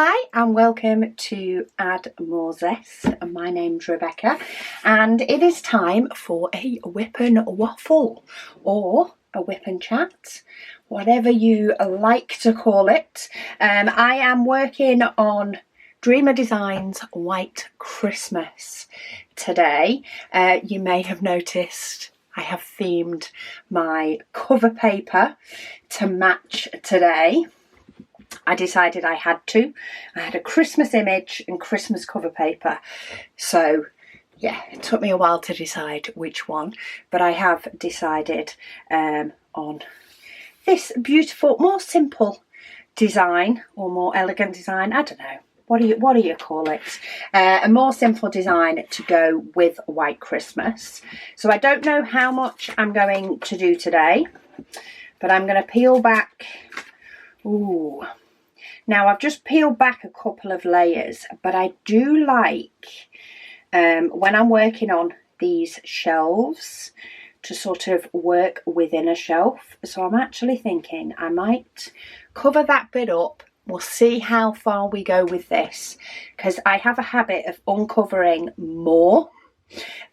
Hi and welcome to Add More Zest. My name's Rebecca and it is time for a WIP and Waffle or a WIP and Chat, whatever you like to call it. I am working on Dreamer Designs White Christmas today. You may have noticed I have themed my cover paper to match today. I decided I had to. I had a Christmas image and Christmas cover paper. So yeah, it took me a while to decide which one, but I have decided on this beautiful, more simple design or more elegant design. I don't know. What do you call it? A more simple design to go with White Christmas. So I don't know how much I'm going to do today, but I'm going to peel back. Ooh. Now I've just peeled back a couple of layers, but I do like when I'm working on these shelves to sort of work within a shelf. So I'm actually thinking I might cover that bit up. We'll see how far we go with this, because I have a habit of uncovering more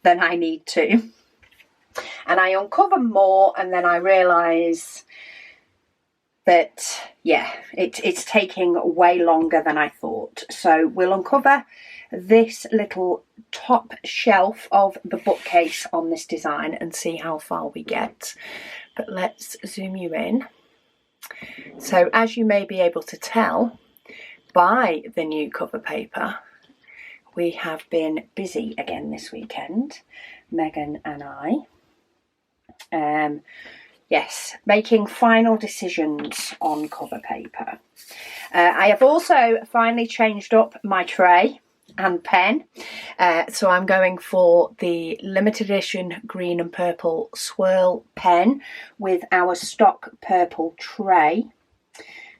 than I need to. And I uncover more and then I realise that, yeah, it's taking way longer than I thought. So we'll uncover this little top shelf of the bookcase on this design and see how far we get. But let's zoom you in. So as you may be able to tell by the new cover paper, we have been busy again this weekend, Megan and I. Yes, making final decisions on cover paper. I have also finally changed up my tray and pen. So I'm going for the limited edition green and purple swirl pen with our stock purple tray.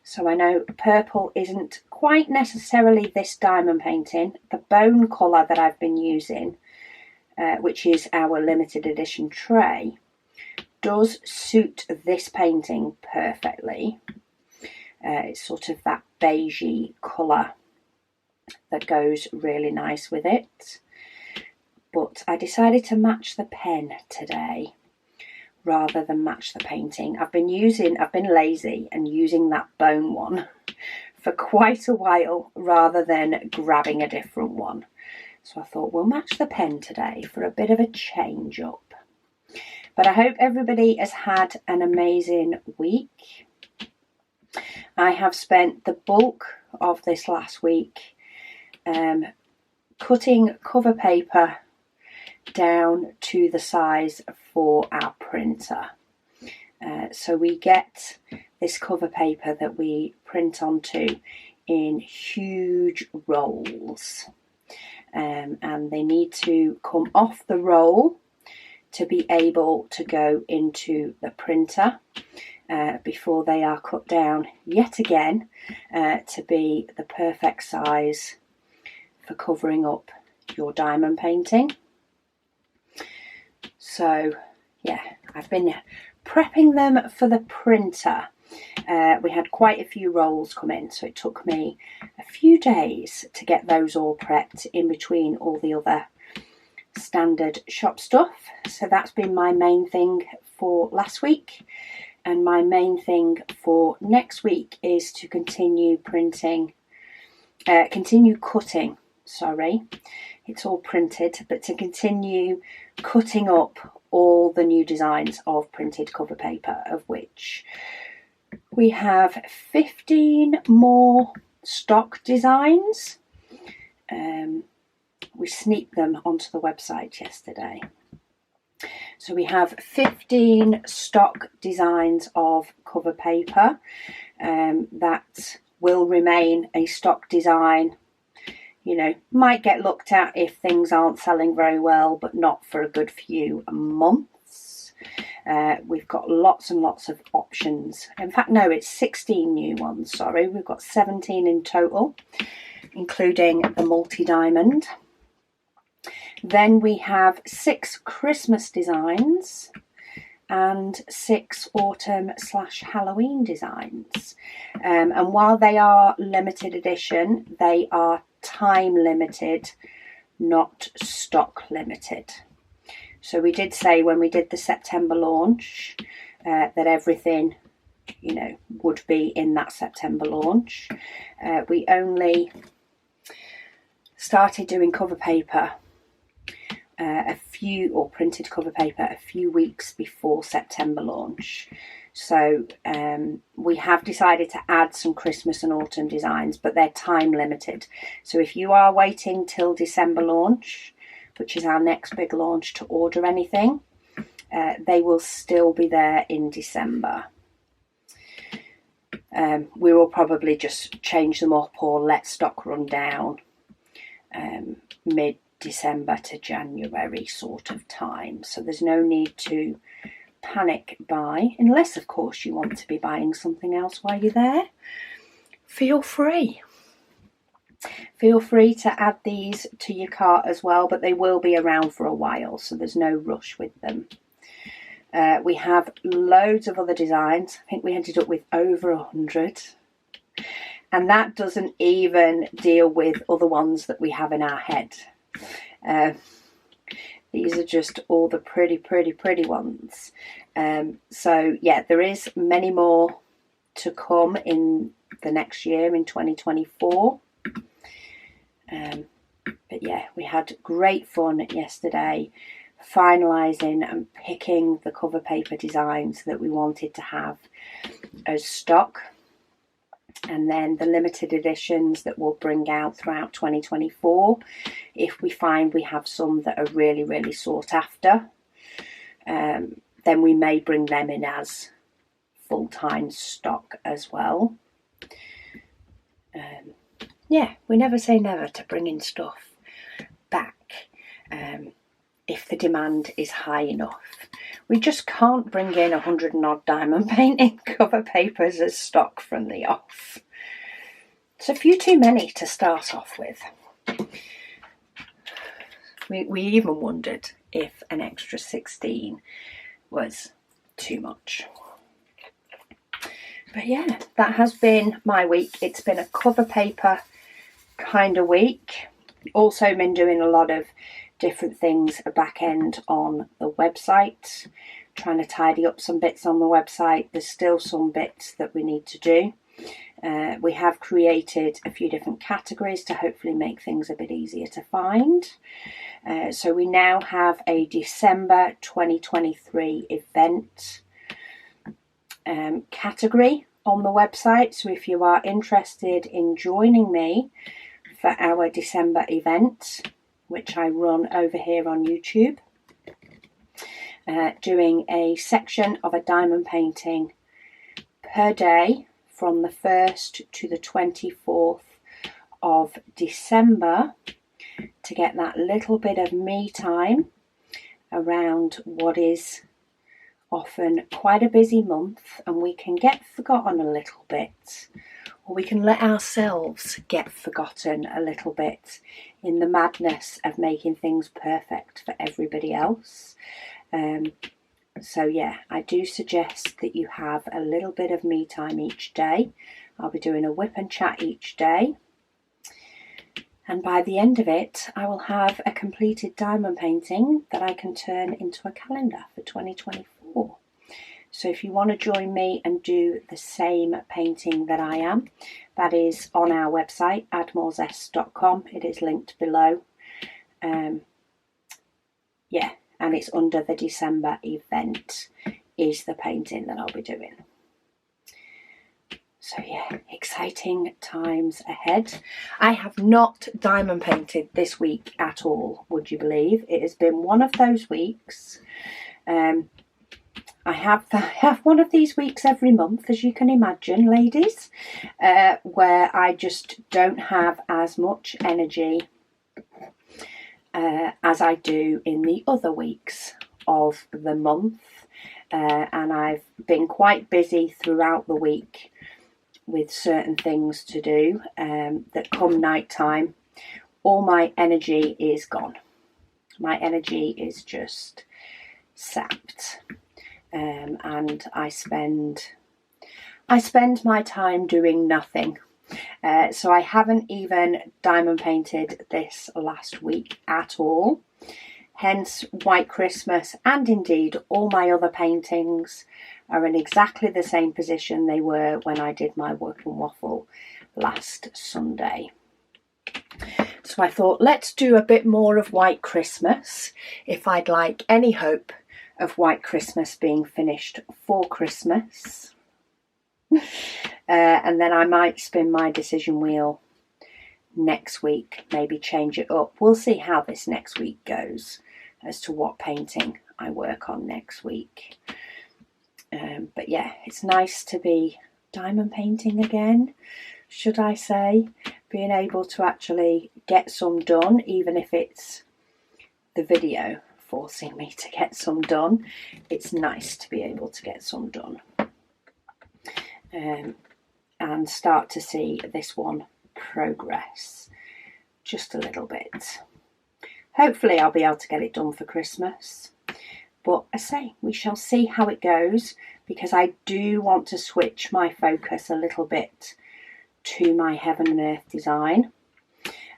So I know purple isn't quite necessarily this diamond painting. The bone colour that I've been using, which is our limited edition tray, does suit this painting perfectly. It's sort of that beigey colour that goes really nice with it. But I decided to match the pen today rather than match the painting. I've been lazy and using that bone one for quite a while rather than grabbing a different one. So I thought we'll match the pen today for a bit of a change up. But I hope everybody has had an amazing week. I have spent the bulk of this last week cutting cover paper down to the size for our printer. So we get this cover paper that we print onto in huge rolls. And they need to come off the roll to be able to go into the printer before they are cut down yet again to be the perfect size for covering up your diamond painting. So yeah, I've been prepping them for the printer. We had quite a few rolls come in, so it took me a few days to get those all prepped in between all the other standard shop stuff. So that's been my main thing for last week, and my main thing for next week is to continue cutting, sorry, it's all printed, but to continue cutting up all the new designs of printed cover paper, of which we have 15 more stock designs. We sneaked them onto the website yesterday. So we have 15 stock designs of cover paper that will remain a stock design. You know, might get looked at if things aren't selling very well, but not for a good few months. We've got lots and lots of options. In fact, no, it's 16 new ones, sorry. We've got 17 in total, including the multi-diamond. Then we have 6 Christmas designs and 6 autumn/Halloween designs. And while they are limited edition, they are time limited, not stock limited. So we did say when we did the September launch that everything, you know, would be in that September launch. We only started doing cover paper or printed cover paper a few weeks before September launch. So we have decided to add some Christmas and autumn designs, but they're time limited. So if you are waiting till December launch, which is our next big launch, to order anything, they will still be there in December. We will probably just change them up or let stock run down mid-December to January sort of time. So there's no need to panic buy, unless of course you want to be buying something else while you're there. Feel free to add these to your cart as well, but they will be around for a while, so there's no rush with them. We have loads of other designs. I think we ended up with over 100, and that doesn't even deal with other ones that we have in our head. These are just all the pretty ones. So yeah, there is many more to come in the next year, in 2024. But yeah, we had great fun yesterday finalising and picking the cover paper designs that we wanted to have as stock, and then the limited editions that we'll bring out throughout 2024 if we find we have some that are really sought after. Then we may bring them in as full-time stock as well. Yeah, we never say never to bringing stuff back if the demand is high enough. We just can't bring in 100 and odd diamond painting cover papers as stock from the off. It's a few too many to start off with. We even wondered if an extra 16 was too much. But yeah, that has been my week. It's been a cover paper kind of week. Also been doing a lot of different things at back end on the website, trying to tidy up some bits on the website. There's still some bits that we need to do. We have created a few different categories to hopefully make things a bit easier to find. So we now have a December 2023 event category on the website. So if you are interested in joining me for our December event, which I run over here on YouTube, doing a section of a diamond painting per day from the 1st to the 24th of December to get that little bit of me time around what is often quite a busy month, and we can get forgotten a little bit, or we can let ourselves get forgotten a little bit in the madness of making things perfect for everybody else. So yeah, I do suggest that you have a little bit of me time each day. I'll be doing a WIP and chat each day, and by the end of it I will have a completed diamond painting that I can turn into a calendar for 2024. So if you want to join me and do the same painting that I am, that is on our website, addmorezest.com. It is linked below. Yeah, and it's under the December event is the painting that I'll be doing. So yeah, exciting times ahead. I have not diamond painted this week at all, would you believe? It has been one of those weeks. I have one of these weeks every month, as you can imagine, ladies, where I just don't have as much energy as I do in the other weeks of the month. And I've been quite busy throughout the week with certain things to do that come night time, all my energy is gone. My energy is just sapped. and I spend my time doing nothing. So I haven't even diamond painted this last week at all. Hence White Christmas, and indeed all my other paintings are in exactly the same position they were when I did my WIP and Waffle last Sunday. So I thought, let's do a bit more of White Christmas if I'd like any hope of White Christmas being finished for Christmas. And then I might spin my decision wheel next week, maybe change it up. We'll see how this next week goes as to what painting I work on next week. But yeah, it's nice to be diamond painting again, should I say. Being able to actually get some done, even if it's the video forcing me to get some done. It's nice to be able to get some done. And start to see this one progress just a little bit. Hopefully I'll be able to get it done for Christmas. But I say, we shall see how it goes, because I do want to switch my focus a little bit to my Heaven and Earth design.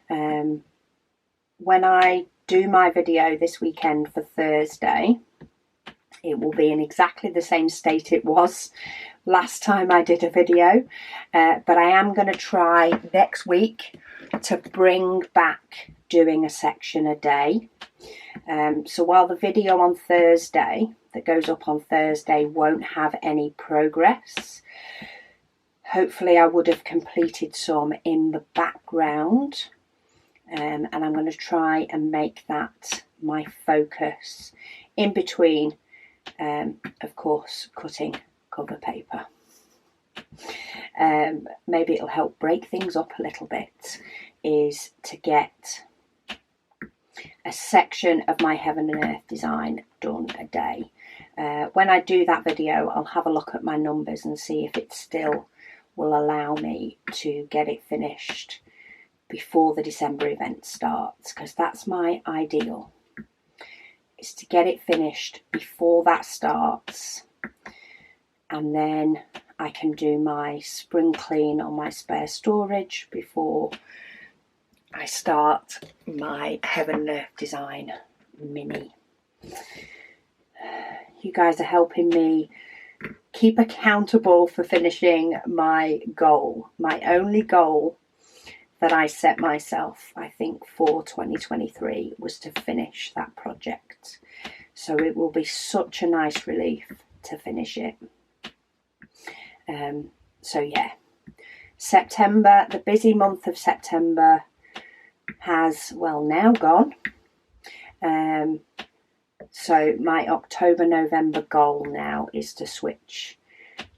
When I do my video this weekend for Thursday, it will be in exactly the same state it was last time I did a video, but I am going to try next week to bring back doing a section a day. So while the video on Thursday, that goes up on Thursday, won't have any progress, hopefully I would have completed some in the background, and I'm going to try and make that my focus in between, of course, cutting cover paper. Maybe it'll help break things up a little bit, is to get a section of my Heaven and Earth design done a day. When I do that video, I'll have a look at my numbers and see if it still will allow me to get it finished before the December event starts, because that's my ideal, is to get it finished before that starts, and then I can do my spring clean on my spare storage before I start my Heaven and Earth design mini. You guys are helping me keep accountable for finishing my goal. My only goal that I set myself, I think, for 2023 was to finish that project. So it will be such a nice relief to finish it. So yeah, September, the busy month of September has, well, now gone. So my October-November goal now is to switch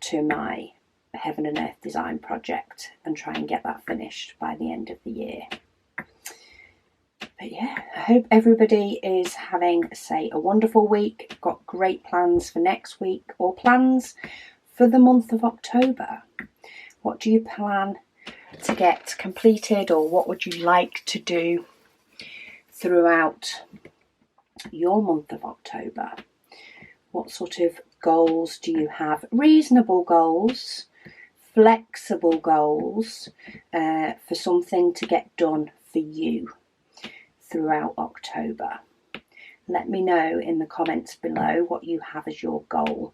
to my Heaven and Earth design project and try and get that finished by the end of the year. But yeah, I hope everybody is having, say, a wonderful week. Got great plans for next week, or plans for the month of October. What do you plan to get completed, or what would you like to do throughout your month of October? What sort of goals do you have? Reasonable goals, flexible goals, for something to get done for you throughout October. Let me know in the comments below what you have as your goal.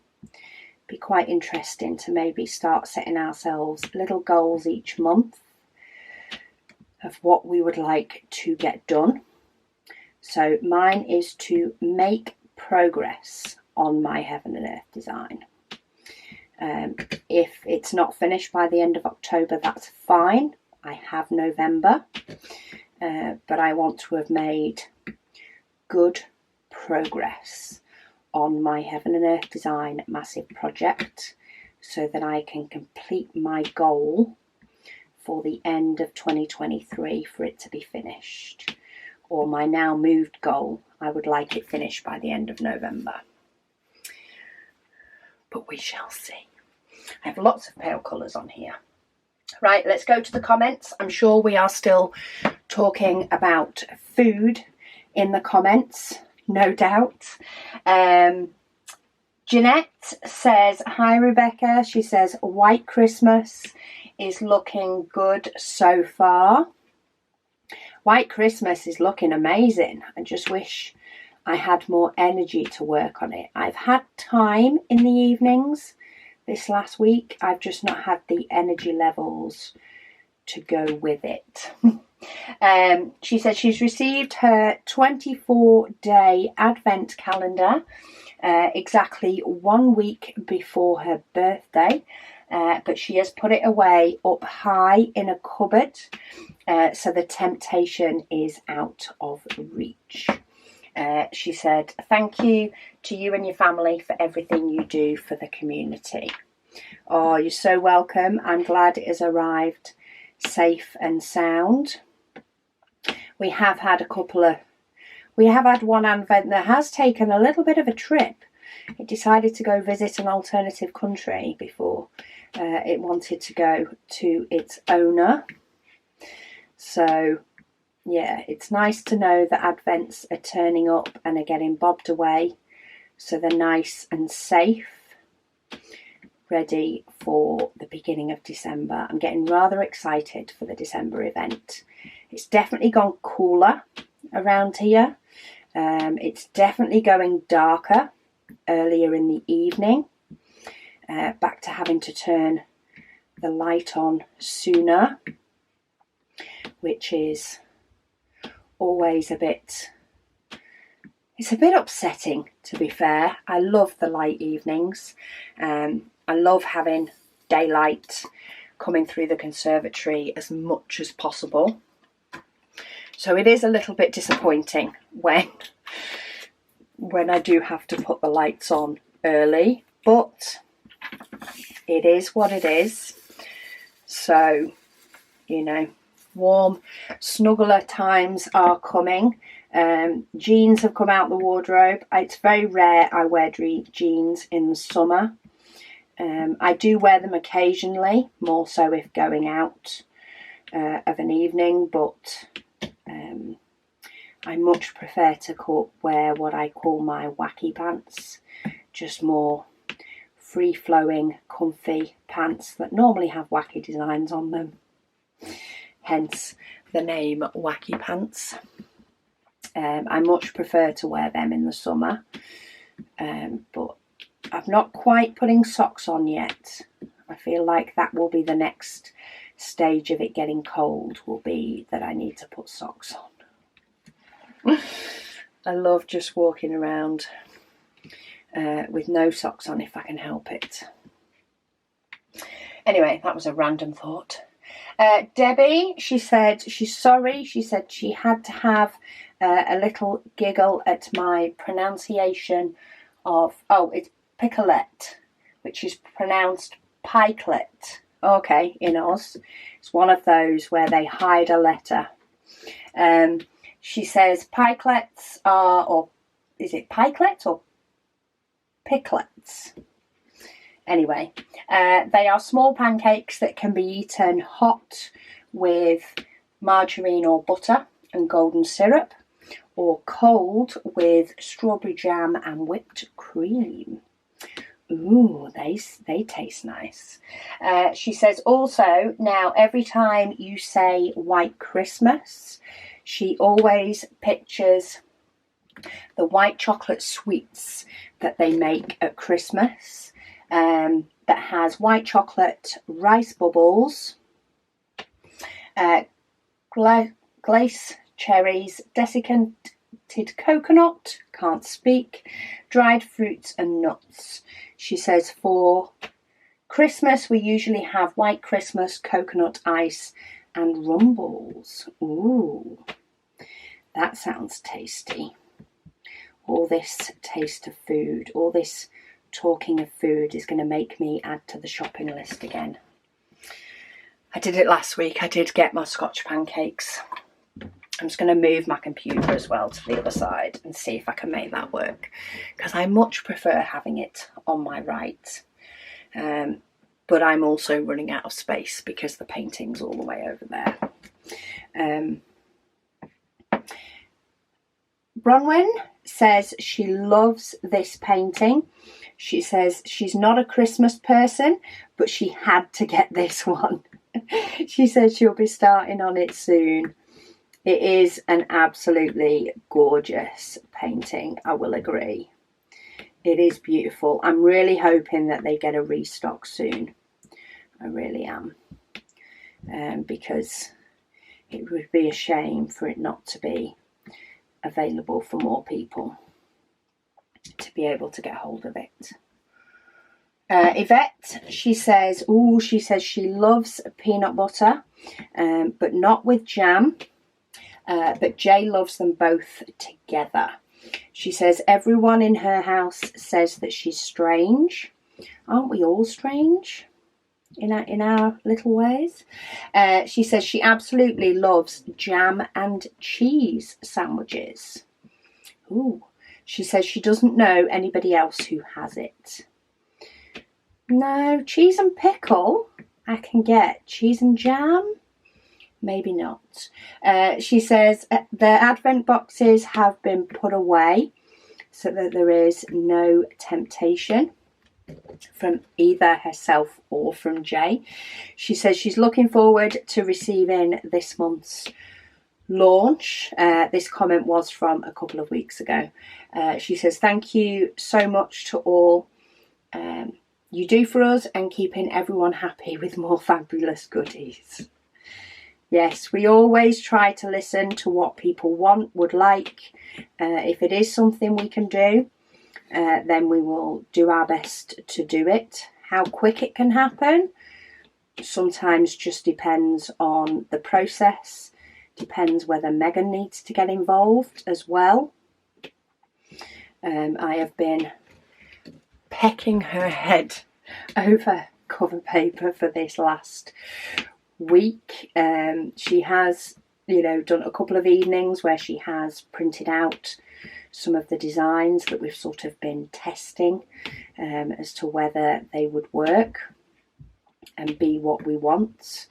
Be quite interesting to maybe start setting ourselves little goals each month of what we would like to get done. So mine is to make progress on my Heaven and Earth design. If it's not finished by the end of October, that's fine. I have November, but I want to have made good progress on my Heaven and Earth design massive project, so that I can complete my goal for the end of 2023 for it to be finished. Or my now moved goal, I would like it finished by the end of November. But we shall see. I have lots of pale colours on here. Right, let's go to the comments. I'm sure we are still talking about food in the comments, no doubt. Jeanette says, hi Rebecca. She says, White Christmas is looking good so far. White Christmas is looking amazing. I just wish I had more energy to work on it. I've had time in the evenings this last week. I've just not had the energy levels to go with it. She said she's received her 24-day advent calendar exactly 1 week before her birthday, but she has put it away up high in a cupboard, so the temptation is out of reach. She said, thank you to you and your family for everything you do for the community. Oh, you're so welcome. I'm glad it has arrived safe and sound. We have had one advent that has taken a little bit of a trip. It decided to go visit an alternative country before it wanted to go to its owner. So yeah, it's nice to know that advents are turning up and are getting bobbed away, so they're nice and safe, ready for the beginning of December. I'm getting rather excited for the December event. It's definitely gone cooler around here. It's definitely going darker earlier in the evening. Back to having to turn the light on sooner, which is always it's a bit upsetting, to be fair. I love the light evenings. I love having daylight coming through the conservatory as much as possible. So it is a little bit disappointing when I do have to put the lights on early, but it is what it is. So, you know, warm, snuggler times are coming. Jeans have come out the wardrobe. It's very rare I wear jeans in the summer. I do wear them occasionally, more so if going out of an evening, but I much prefer to wear what I call my wacky pants, just more free-flowing, comfy pants that normally have wacky designs on them, hence the name Wacky Pants. I much prefer to wear them in the summer, but I'm not quite putting socks on yet. I feel like that will be the next stage of it getting cold, will be that I need to put socks on. I love just walking around with no socks on if I can help it. Anyway, that was a random thought. Debbie, she said she's sorry. She said she had to have a little giggle at my pronunciation of, it's picolette, which is pronounced pikelet. Okay, in Oz. It's one of those where they hide a letter. She says pikelets are, or is it pikelets or picklets? Anyway, they are small pancakes that can be eaten hot with margarine or butter and golden syrup, or cold with strawberry jam and whipped cream. Ooh, they taste nice. She says also, now every time you say White Christmas, she always pictures the white chocolate sweets that they make at Christmas, that has white chocolate, rice bubbles, glace cherries, desiccated coconut, can't speak, dried fruits and nuts. She says for Christmas we usually have White Christmas, coconut ice and rumbles. Ooh, that sounds tasty. All this taste of food, all this talking of food is going to make me add to the shopping list again. I did it last week. I did get my Scotch pancakes. I'm just going to move my computer as well to the other side and see if I can make that work, because I much prefer having it on my right. But I'm also running out of space because the painting's all the way over there. Bronwyn says she loves this painting. She says she's not a Christmas person, but she had to get this one. She says she'll be starting on it soon. It is an absolutely gorgeous painting, I will agree. It is beautiful. I'm really hoping that they get a restock soon. I really am. Because it would be a shame for it not to be available for more people to be able to get hold of it. Yvette, she says she loves peanut butter, but not with jam. But Jay loves them both together. She says everyone in her house says that she's strange. Aren't we all strange in our little ways? She says she absolutely loves jam and cheese sandwiches. Ooh. She says she doesn't know anybody else who has it. No, cheese and pickle I can get. Cheese and jam? Maybe not. She says the advent boxes have been put away so that there is no temptation from either herself or from Jay. She says she's looking forward to receiving this month's launch. This comment was from a couple of weeks ago. She says thank you so much to all you do for us and keeping everyone happy with more fabulous goodies. Yes, we always try to listen to what people would like. If it is something we can do, then we will do our best to do it. How quick it can happen sometimes just depends on the process. Depends whether Megan needs to get involved as well. I have been pecking her head over cover paper for this last week. She has, done a couple of evenings where she has printed out some of the designs that we've sort of been testing as to whether they would work and be what we want.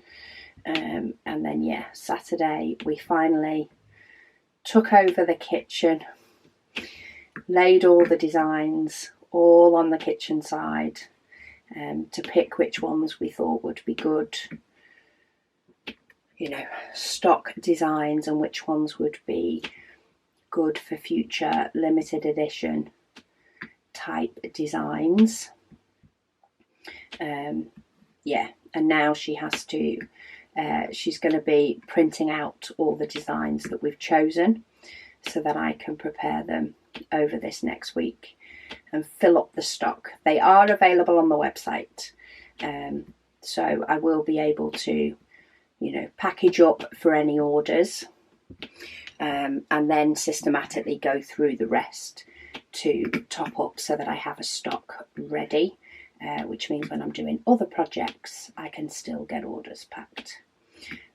And then, Saturday we finally took over the kitchen, laid all the designs all on the kitchen side to pick which ones we thought would be good, stock designs, and which ones would be good for future limited edition type designs. And now she has to she's going to be printing out all the designs that we've chosen so that I can prepare them over this next week and fill up the stock. They are available on the website, so I will be able to package up for any orders, and then systematically go through the rest to top up so that I have a stock ready, which means when I'm doing other projects I can still get orders packed,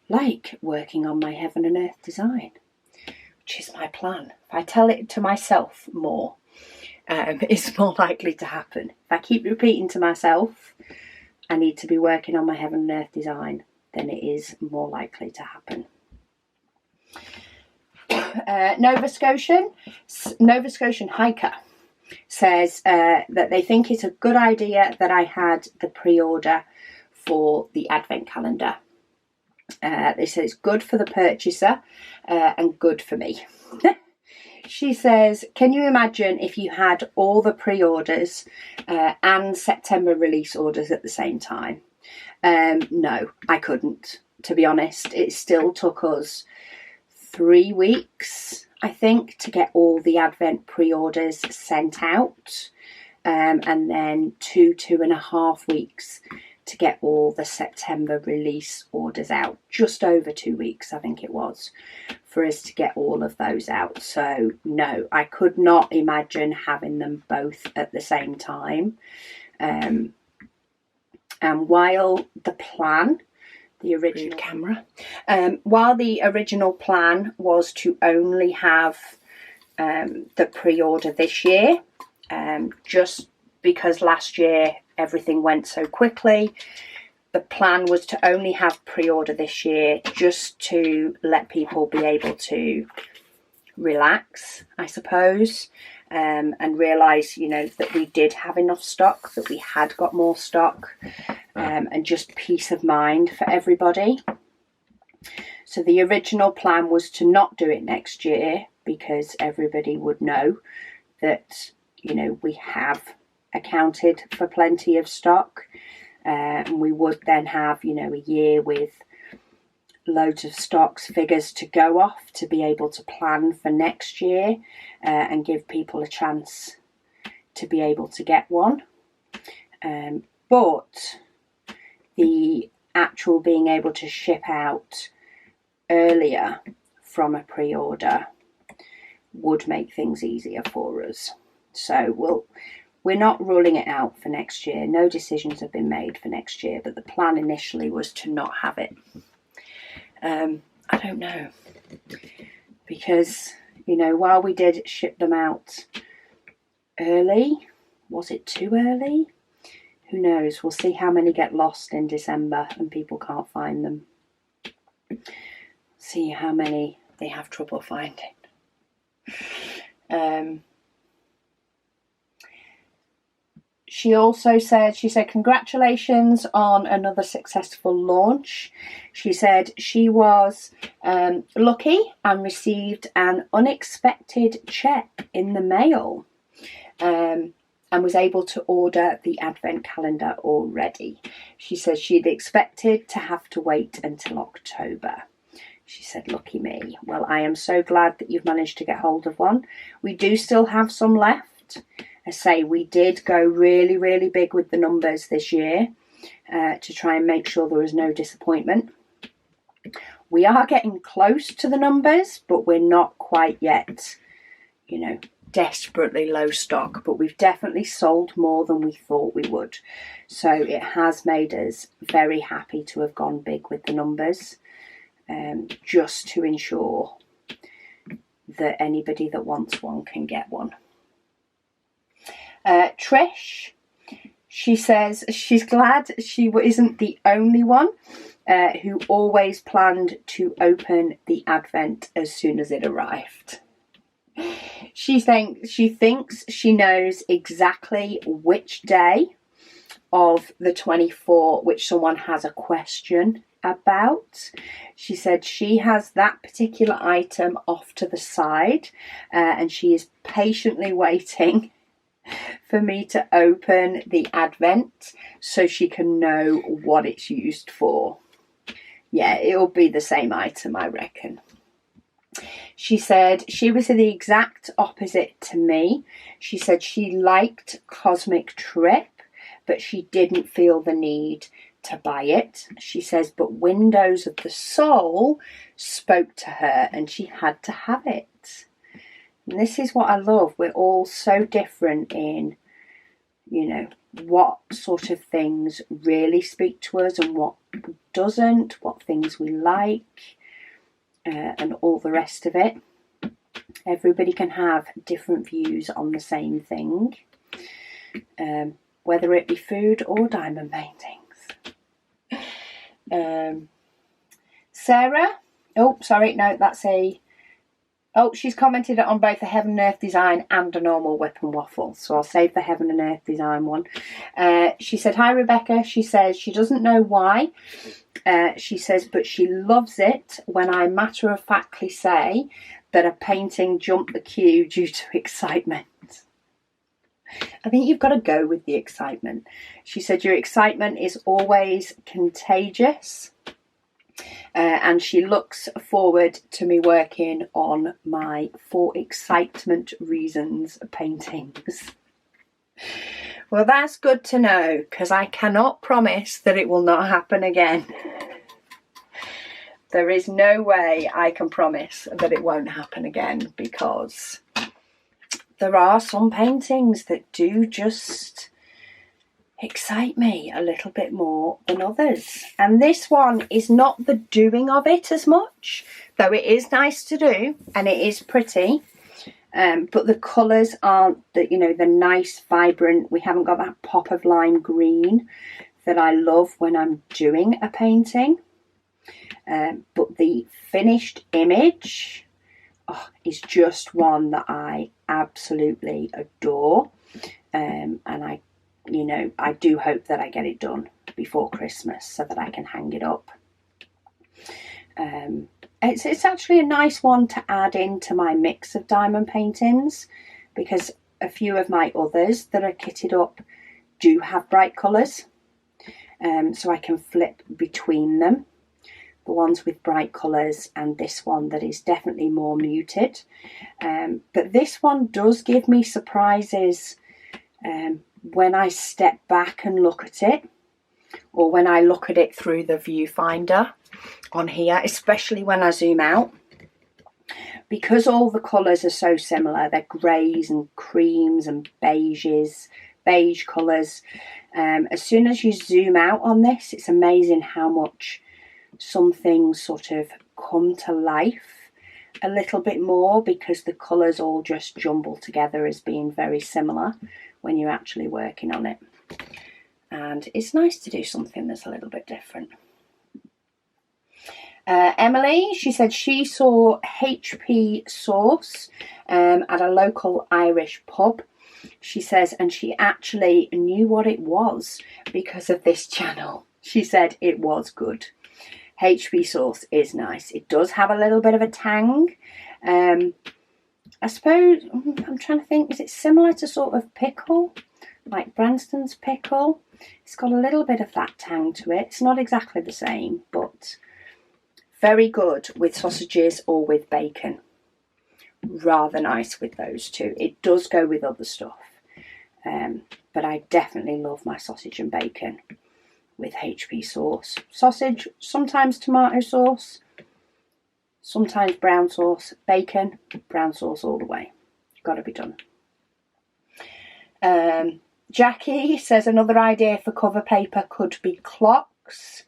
like working on my heaven and earth design, which is my plan. If I tell it to myself more, it's more likely to happen. If I keep repeating to myself I need to be working on my heaven and earth design, then it is more likely to happen. Nova Scotian Hiker says that they think it's a good idea that I had the pre-order for the advent calendar. They say it's good for the purchaser and good for me. She says, can you imagine if you had all the pre-orders and September release orders at the same time? No, I couldn't, to be honest. It still took us 3 weeks, I think, to get all the Advent pre-orders sent out, and then 2.5 weeks to get all the September release orders out. Just over 2 weeks, I think it was, for us to get all of those out. So no, I could not imagine having them both at the same time. And while the plan, the original camera, while the original plan was to only have the pre-order this year, just because last year everything went so quickly, the plan was to only have pre-order this year just to let people be able to relax, I suppose, and realise, you know, that we did have enough stock, that we had got more stock, and just peace of mind for everybody. So the original plan was to not do it next year because everybody would know that, you know, we have accounted for plenty of stock, and we would then have, you know, a year with loads of stocks figures to go off to be able to plan for next year, and give people a chance to be able to get one. But the actual being able to ship out earlier from a pre-order would make things easier for us. So we're not ruling it out for next year. No decisions have been made for next year, but the plan initially was to not have it. I don't know, because, you know, while we did ship them out early, was it too early? Who knows? We'll see how many get lost in December and people can't find them. See how many they have trouble finding. She also said, congratulations on another successful launch. She said she was lucky and received an unexpected check in the mail, and was able to order the advent calendar already. She said she'd expected to have to wait until October. She said, lucky me. Well, I am so glad that you've managed to get hold of one. We do still have some left. I say we did go really, really big with the numbers this year, to try and make sure there was no disappointment. We are getting close to the numbers, but we're not quite yet, you know, desperately low stock. But we've definitely sold more than we thought we would. So it has made us very happy to have gone big with the numbers, just to ensure that anybody that wants one can get one. Trish, she says she's glad she isn't the only one who always planned to open the advent as soon as it arrived. She thinks she knows exactly which day of the 24 which someone has a question about. She said she has that particular item off to the side, and she is patiently waiting for me to open the advent so she can know what it's used for. Yeah, it'll be the same item, I reckon. She said she was the exact opposite to me. She said she liked Cosmic Trip, but she didn't feel the need to buy it. She says, but Windows of the Soul spoke to her and she had to have it. And this is what I love. We're all so different in, you know, what sort of things really speak to us and what doesn't, what things we like, and all the rest of it. Everybody can have different views on the same thing, whether it be food or diamond paintings. Sarah, she's commented on both the Heaven and Earth design and a normal WIP and Waffle, so I'll save the Heaven and Earth design one. She said, hi Rebecca. She says she doesn't know why. She says, but she loves it when I matter-of-factly say that a painting jumped the queue due to excitement. I think you've got to go with the excitement. She said your excitement is always contagious. And she looks forward to me working on my For Excitement Reasons paintings. Well, that's good to know, because I cannot promise that it will not happen again. There is no way I can promise that it won't happen again, because there are some paintings that do just excite me a little bit more than others. And this one is not the doing of it as much, though it is nice to do and it is pretty. But the colours aren't the nice, vibrant. We haven't got that pop of lime green that I love when I'm doing a painting. But the finished image, is just one that I absolutely adore. And I do hope that I get it done before Christmas so that I can hang it up. It's actually a nice one to add into my mix of diamond paintings, because a few of my others that are kitted up do have bright colours, so I can flip between them, the ones with bright colours and this one that is definitely more muted. But this one does give me surprises when I step back and look at it, or when I look at it through the viewfinder on here, especially when I zoom out, because all the colours are so similar. They're greys and creams and beige colours. As soon as you zoom out on this, it's amazing how much some things sort of come to life a little bit more, because the colours all just jumble together as being very similar when you're actually working on it. And it's nice to do something that's a little bit different. Emily, she said she saw HP sauce at a local Irish pub. She says, and she actually knew what it was because of this channel. She said it was good. HP sauce is nice. It does have a little bit of a tang. I suppose, I'm trying to think, is it similar to sort of pickle? Like Branston's pickle? It's got a little bit of that tang to it. It's not exactly the same, but very good with sausages or with bacon. Rather nice with those two. It does go with other stuff. But I definitely love my sausage and bacon with HP sauce. Sausage, sometimes tomato sauce, sometimes brown sauce. Bacon, brown sauce all the way. Got to be done. Jackie says another idea for cover paper could be clocks.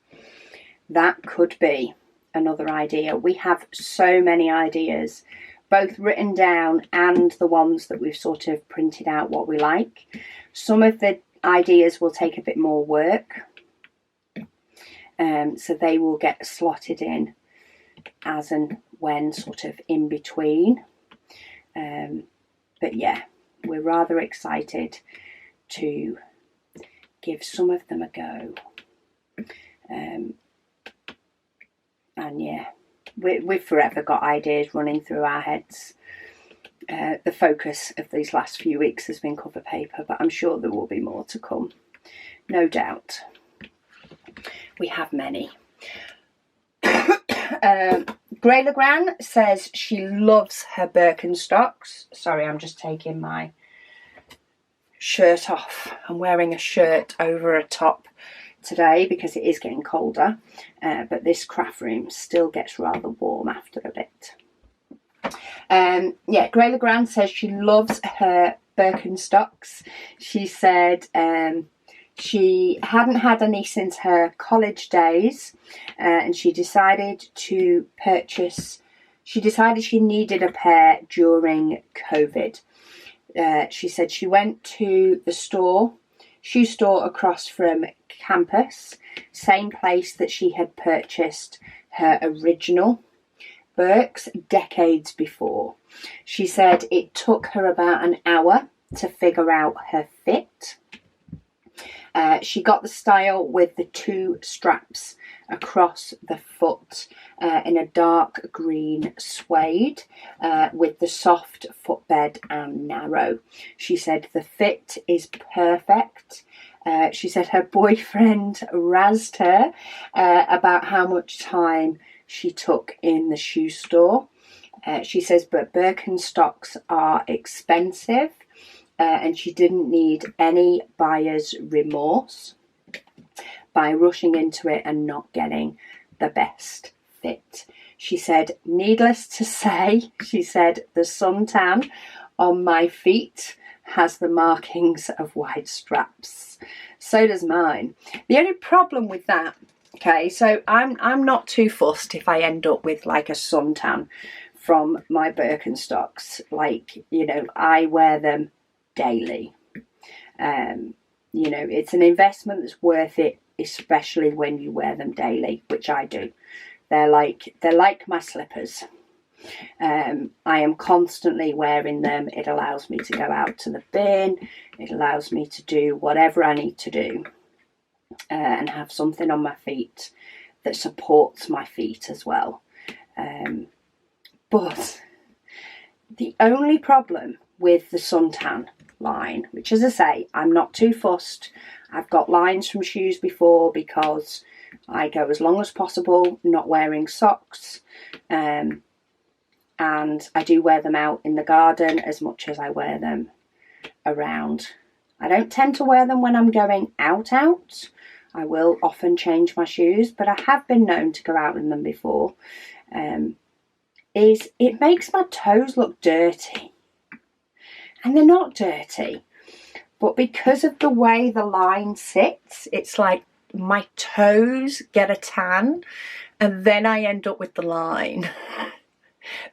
That could be another idea. We have so many ideas, both written down and the ones that we've sort of printed out what we like. Some of the ideas will take a bit more work, so they will get slotted in as and when, sort of in between. But yeah, we're rather excited to give some of them a go. And yeah, we've forever got ideas running through our heads. The focus of these last few weeks has been cover paper, but I'm sure there will be more to come, no doubt. We have many. Grey Legrand says she loves her Birkenstocks. Sorry, I'm just taking my shirt off. I'm wearing a shirt over a top today because it is getting colder, but this craft room still gets rather warm after a bit. Yeah, Grey Legrand says she loves her Birkenstocks. She said she hadn't had any since her college days, and she decided she needed a pair during COVID. She said she went to the shoe store across from campus, same place that she had purchased her original Birks decades before. She said it took her about an hour to figure out her fit. She got the style with the two straps across the foot in a dark green suede with the soft footbed and narrow. She said the fit is perfect. She said her boyfriend razzed her about how much time she took in the shoe store. She says, but Birkenstocks are expensive, and she didn't need any buyer's remorse by rushing into it and not getting the best fit. She said, needless to say, she said, the suntan on my feet has the markings of wide straps. So does mine. The only problem with that, okay, so I'm not too fussed if I end up with like a suntan from my Birkenstocks. Like, you know, I wear them daily. You know, it's an investment that's worth it, especially when you wear them daily, which I do. They're like my slippers. I am constantly wearing them. It allows me to go out to the bin. It allows me to do whatever I need to do and have something on my feet that supports my feet as well. But the only problem with the suntan line, which, as I say, I'm not too fussed. I've got lines from shoes before because I go as long as possible not wearing socks, and I do wear them out in the garden as much as I wear them around. I don't tend to wear them when I'm going out. I will often change my shoes, but I have been known to go out in them before. It makes my toes look dirty. And they're not dirty. But because of the way the line sits, it's like my toes get a tan and then I end up with the line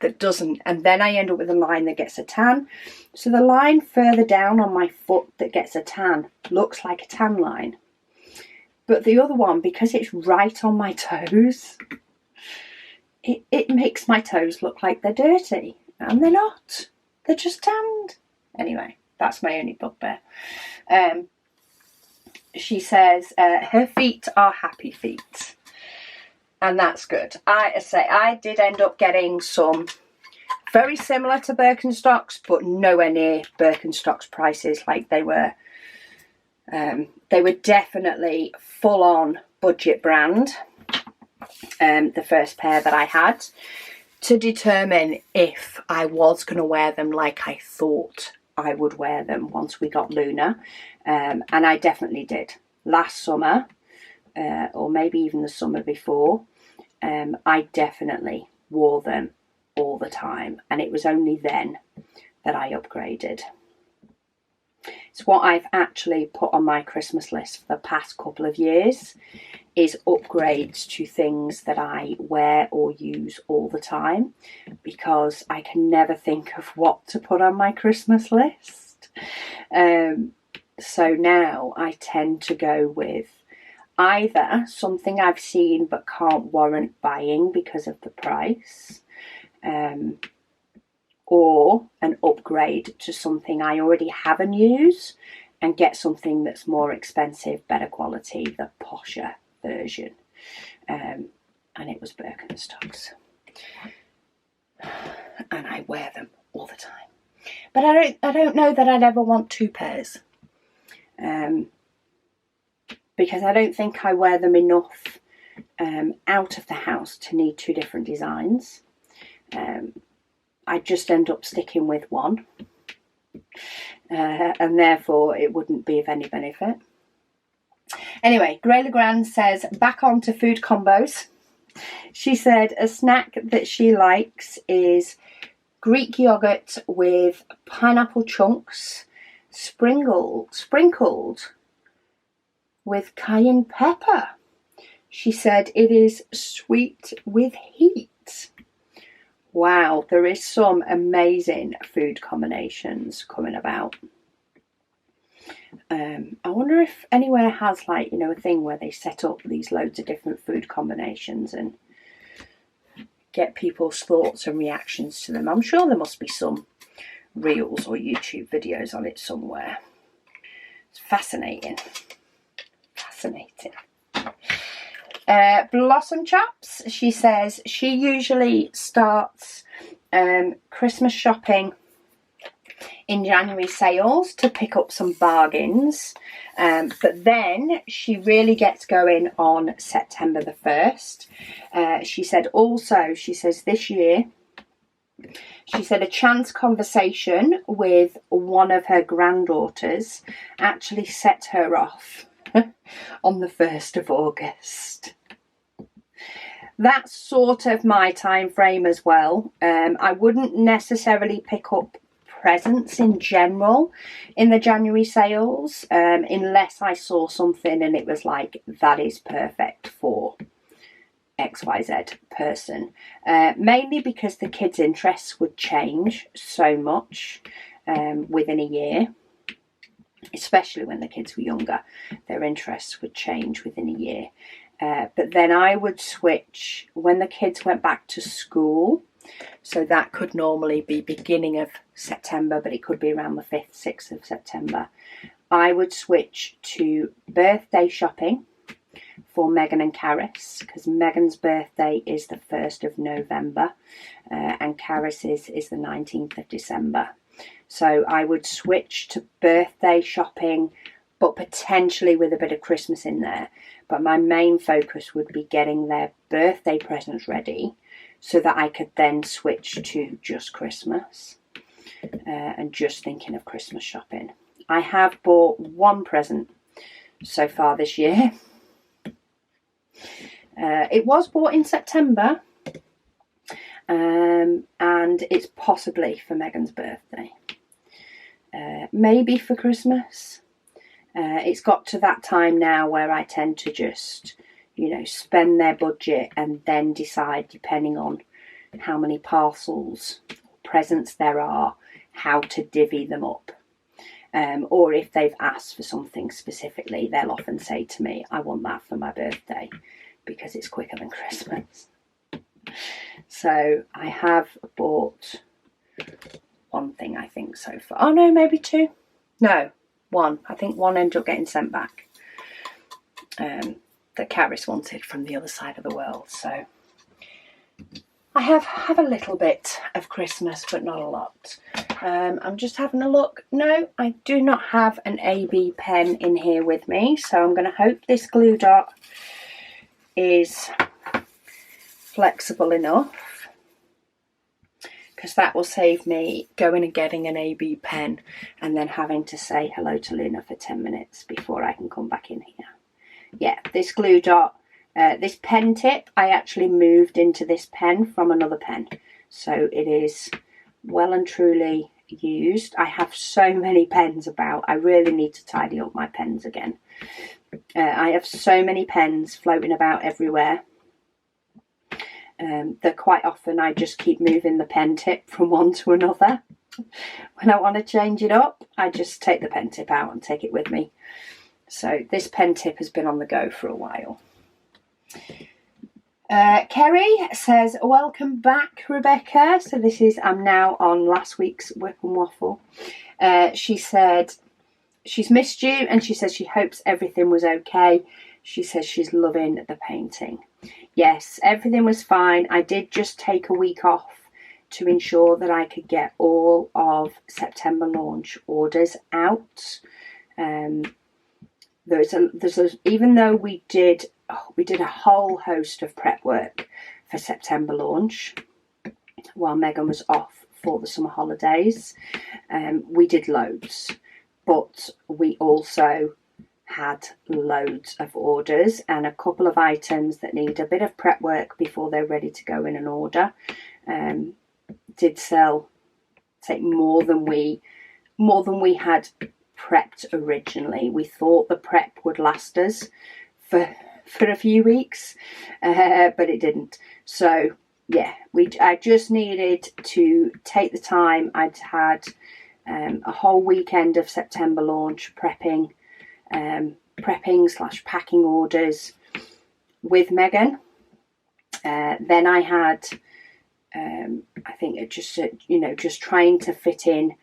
that doesn't. And then I end up with a line that gets a tan. So the line further down on my foot that gets a tan looks like a tan line. But the other one, because it's right on my toes, it makes my toes look like they're dirty. And they're not. They're just tanned. Anyway, that's my only bugbear. She says her feet are happy feet. And that's good. I did end up getting some very similar to Birkenstocks, but nowhere near Birkenstocks prices. Like they were definitely full on budget brand. The first pair that I had, to determine if I was going to wear them like I thought I would wear them once we got lunar. And I definitely did. Last summer, or maybe even the summer before, I definitely wore them all the time. And it was only then that I upgraded. It's what I've actually put on my Christmas list for the past couple of years, is upgrades to things that I wear or use all the time, because I can never think of what to put on my Christmas list. So now I tend to go with either something I've seen but can't warrant buying because of the price, or an upgrade to something I already have and use and get something that's more expensive, better quality, the posher version. And it was Birkenstocks. And I wear them all the time. But I don't know that I'd ever want two pairs. Because I don't think I wear them enough out of the house to need two different designs. I just end up sticking with one, and therefore it wouldn't be of any benefit. Anyway, Grey Legrand says, back on to food combos. She said a snack that she likes is Greek yogurt with pineapple chunks sprinkled with cayenne pepper. She said it is sweet with heat. Wow, there is some amazing food combinations coming about. I wonder if anywhere has, like, you know, a thing where they set up these loads of different food combinations and get people's thoughts and reactions to them. I'm sure there must be some reels or YouTube videos on it somewhere. It's fascinating. Fascinating. Blossom Chaps, she says she usually starts Christmas shopping in January sales to pick up some bargains, but then she really gets going on September the 1st. She says this year, she said a chance conversation with one of her granddaughters actually set her off on the 1st of August. That's sort of my time frame as well. I wouldn't necessarily pick up presents in general in the January sales unless I saw something and it was like, that is perfect for XYZ person. Mainly because the kids' interests would change so much within a year. Especially when the kids were younger, their interests would change within a year. But then I would switch when the kids went back to school. So that could normally be beginning of September, but it could be around the 5th, 6th of September. I would switch to birthday shopping for Megan and Caris, because Megan's birthday is the 1st of November and Caris's is the 19th of December. So I would switch to birthday shopping, but potentially with a bit of Christmas in there. But my main focus would be getting their birthday presents ready so that I could then switch to just Christmas and just thinking of Christmas shopping. I have bought one present so far this year. It was bought in September, and it's possibly for Megan's birthday. Maybe for Christmas. It's got to that time now where I tend to just, spend their budget and then decide, depending on how many parcels, presents there are, how to divvy them up. Or if they've asked for something specifically, they'll often say to me, I want that for my birthday because it's quicker than Christmas. So I have bought one thing, I think, so far. Oh no, maybe two. No, one. I think one ended up getting sent back that Caris wanted from the other side of the world. So I have a little bit of Christmas, but not a lot. I'm just having a look. No, I do not have an AB pen in here with me, so I'm going to hope this glue dot is flexible enough, because that will save me going and getting an AB pen and then having to say hello to Luna for 10 minutes before I can come back in here. Yeah, this glue dot, this pen tip, I actually moved into this pen from another pen. So it is well and truly used. I have so many pens about. I really need to tidy up my pens again. I have so many pens floating about everywhere that quite often I just keep moving the pen tip from one to another. When I want to change it up, I just take the pen tip out and take it with me. So this pen tip has been on the go for a while. Kerry says, welcome back, Rebecca. So I'm now on last week's WIP and Waffle. She said she's missed you, and she says she hopes everything was okay. She says she's loving the painting. Yes, everything was fine. I did just take a week off to ensure that I could get all of September launch orders out. Even though we did a whole host of prep work for September launch while Megan was off for the summer holidays. We did loads, but we also had loads of orders and a couple of items that need a bit of prep work before they're ready to go in an order. Did take more than we had prepped originally. We thought the prep would last us for a few weeks, but it didn't. So yeah, I just needed to take the time. I'd had a whole weekend of September launch prepping / packing orders with Megan. Then I had I think it just trying to fit in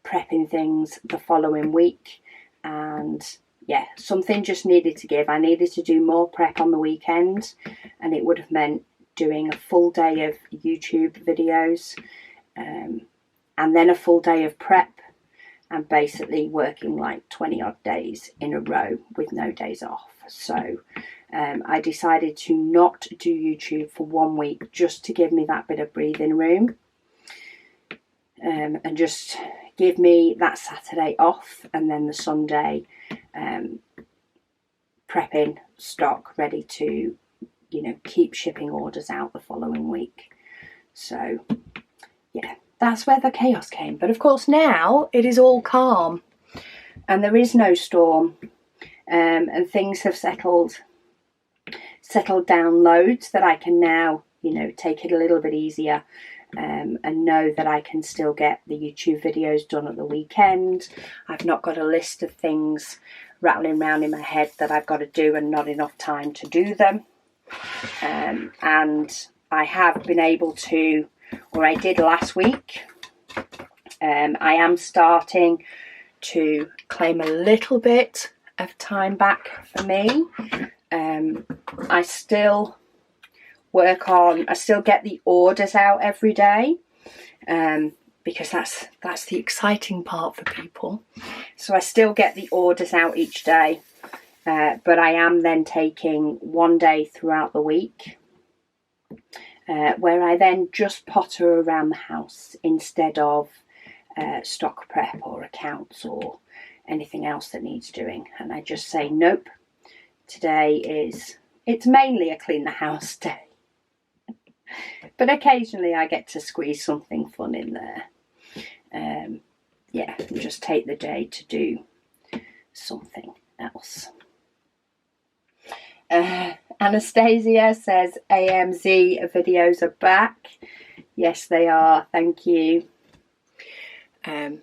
prepping things the following week, and yeah, something just needed to give. I needed to do more prep on the weekend, and it would have meant doing a full day of YouTube videos and then a full day of prep, and basically working like 20 odd days in a row with no days off. So I decided to not do YouTube for 1 week, just to give me that bit of breathing room and just give me that Saturday off, and then the Sunday prepping stock ready to keep shipping orders out the following week. So yeah, that's where the chaos came. But of course now it is all calm and there is no storm, and things have settled down loads, that I can now take it a little bit easier and know that I can still get the YouTube videos done at the weekend. I've not got a list of things rattling around in my head that I've got to do and not enough time to do them. And I have been able to or I did last week. I am starting to claim a little bit of time back for me. I still get the orders out every day, because that's the exciting part for people. So I still get the orders out each day, but I am then taking one day throughout the week, where I then just potter around the house instead of stock prep or accounts or anything else that needs doing. And I just say, nope, it's mainly a clean the house day. But occasionally I get to squeeze something fun in there. And just take the day to do something else. Anastasia says AMZ videos are back. Yes, they are. Thank you. I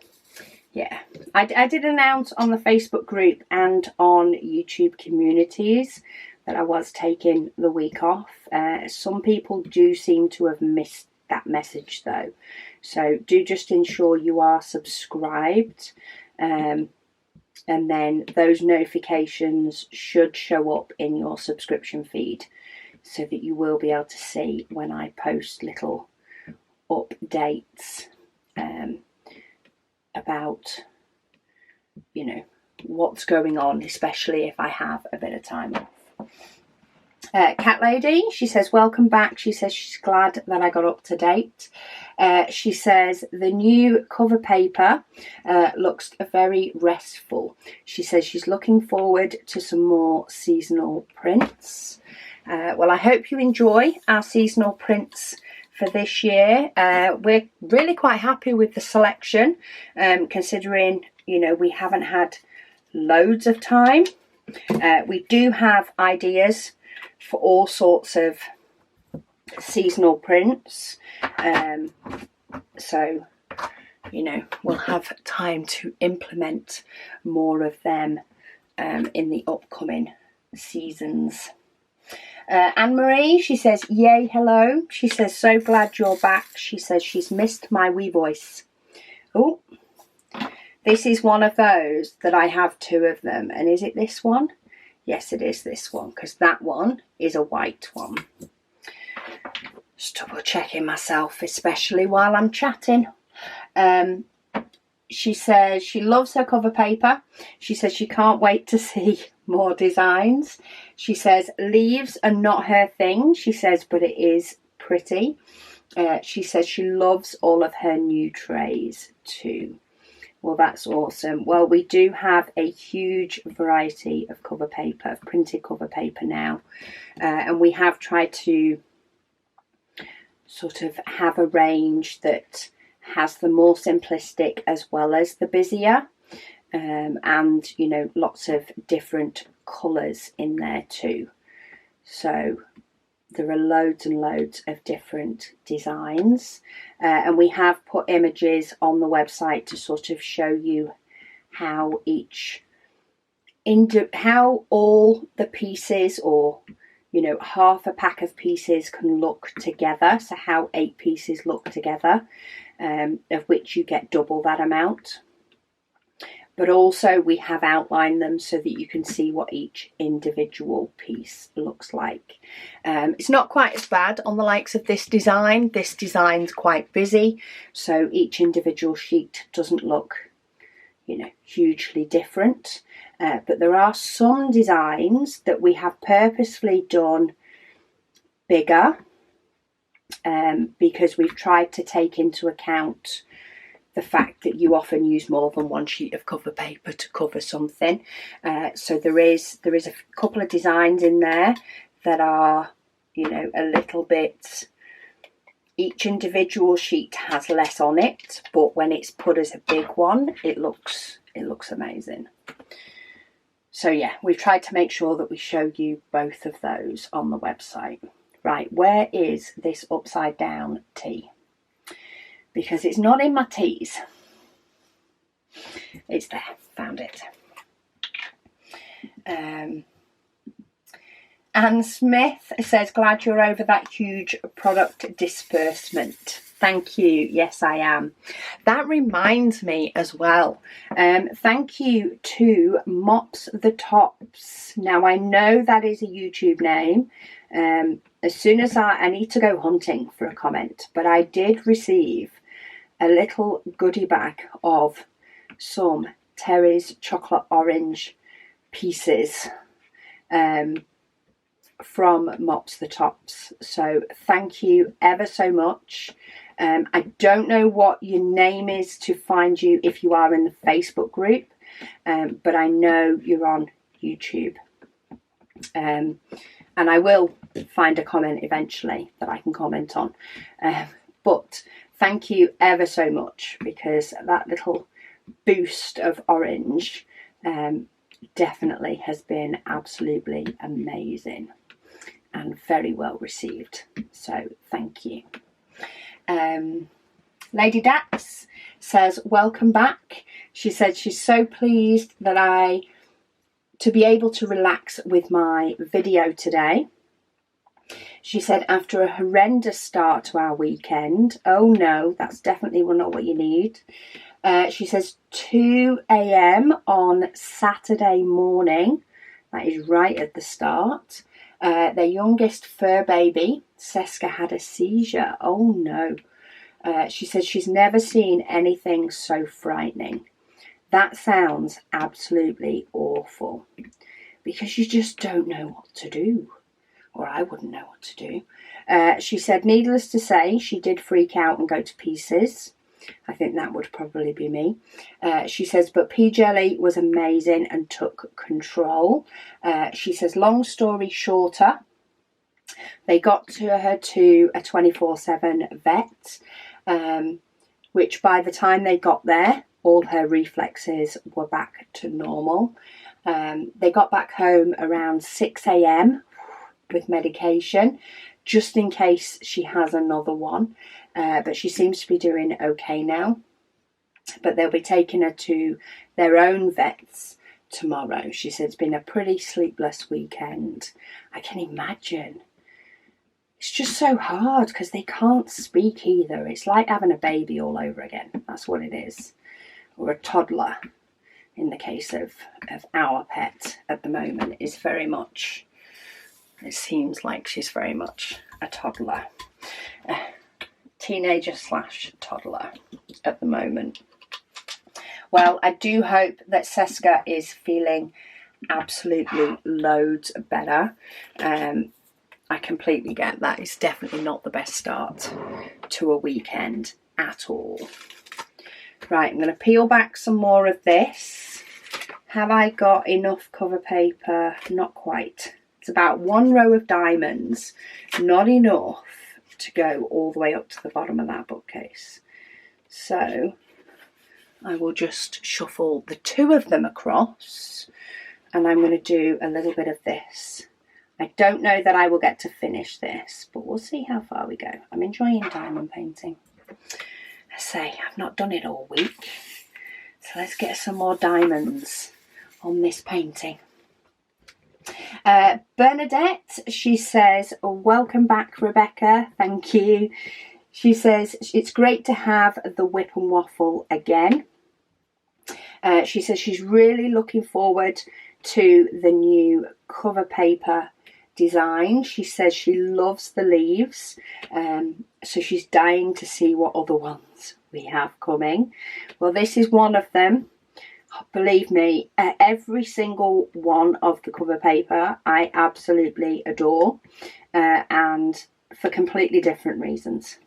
did announce on the Facebook group and on YouTube communities that I was taking the week off. Some people do seem to have missed that message though. So do just ensure you are subscribed. And then those notifications should show up in your subscription feed so that you will be able to see when I post little updates about, what's going on, especially if I have a bit of time off. Cat Lady, she says, welcome back. She says she's glad that I got up to date. She says the new cover paper looks very restful. She says she's looking forward to some more seasonal prints. Well, I hope you enjoy our seasonal prints for this year. We're really quite happy with the selection, considering, we haven't had loads of time. We do have ideas for all sorts of seasonal prints. So, we'll have time to implement more of them in the upcoming seasons. Anne-Marie, she says, yay, hello. She says, so glad you're back. She says she's missed my wee voice. Oh, this is one of those that I have two of them. And is it this one? Yes, it is this one, because that one is a white one. Just double checking myself, especially while I'm chatting. She says she loves her cover paper. She says she can't wait to see more designs. She says leaves are not her thing. She says, but it is pretty. She says she loves all of her new trays too. Well, that's awesome. Well, we do have a huge variety of cover paper, of printed cover paper now. And we have tried to sort of have a range that has the more simplistic as well as the busier. And, lots of different colours in there too. So there are loads and loads of different designs. And we have put images on the website to sort of show you how how all the pieces, or half a pack of pieces, can look together. So how 8 pieces look together, of which you get double that amount. But also we have outlined them so that you can see what each individual piece looks like. It's not quite as bad on the likes of this design. This design's quite busy, so each individual sheet doesn't look, hugely different. But there are some designs that we have purposefully done bigger, because we've tried to take into account the fact that you often use more than one sheet of cover paper to cover something. So there is a couple of designs in there that are, a little bit, each individual sheet has less on it, but when it's put as a big one, it looks amazing. So yeah, we've tried to make sure that we show you both of those on the website. Right, where is this upside down tea? Because it's not in my teas. It's there, found it. Anne Smith says, glad you're over that huge product disbursement. Thank you. Yes, I am. That reminds me as well. Thank you to Mops the Tops. Now, I know that is a YouTube name. As soon as I need to go hunting for a comment, but I did receive a little goodie bag of some Terry's chocolate orange pieces from Mops the Tops. So thank you ever so much. I don't know what your name is to find you if you are in the Facebook group, but I know you're on YouTube. And I will find a comment eventually that I can comment on. But thank you ever so much, because that little boost of orange definitely has been absolutely amazing and very well received. So thank you. Lady Dax says, welcome back. She said she's so pleased that to be able to relax with my video today. She said, after a horrendous start to our weekend. Oh no, that's definitely not what you need. She says 2 a.m. on Saturday morning. That is right at the start. Their youngest fur baby, Seska, had a seizure. Oh no. She says she's never seen anything so frightening. That sounds absolutely awful, because you just don't know what to do. Or I wouldn't know what to do. She said, needless to say, she did freak out and go to pieces. I think that would probably be me. She says, but P. Jelly was amazing and took control. She says, long story shorter, they got to her to a 24/7 vet, which by the time they got there, all her reflexes were back to normal. They got back home around 6 a.m. with medication, just in case she has another one. But she seems to be doing okay now. But they'll be taking her to their own vets tomorrow. She said it's been a pretty sleepless weekend. I can imagine. It's just so hard because they can't speak either. It's like having a baby all over again. That's what it is. Or a toddler, in the case of our pet at the moment, is very much, it seems like she's very much a toddler. Teenager / toddler at the moment. Well, I do hope that Seska is feeling absolutely loads better. I completely get that. It's definitely not the best start to a weekend at all. Right, I'm going to peel back some more of this. Have I got enough cover paper? Not quite. It's about 1 row of diamonds. Not enough to go all the way up to the bottom of that bookcase. So I will just shuffle the 2 of them across, and I'm going to do a little bit of this. I don't know that I will get to finish this, but we'll see how far we go. I'm enjoying diamond painting. I say, I've not done it all week, so let's get some more diamonds on this painting. Bernadette, she says, welcome back, Rebecca. Thank you. She says, it's great to have the WIP and Waffle again. She says she's really looking forward to the new cover paper design. She says she loves the leaves, so she's dying to see what other ones we have coming. Well, this is one of them. Believe me, every single one of the cover paper I absolutely adore, and for completely different reasons.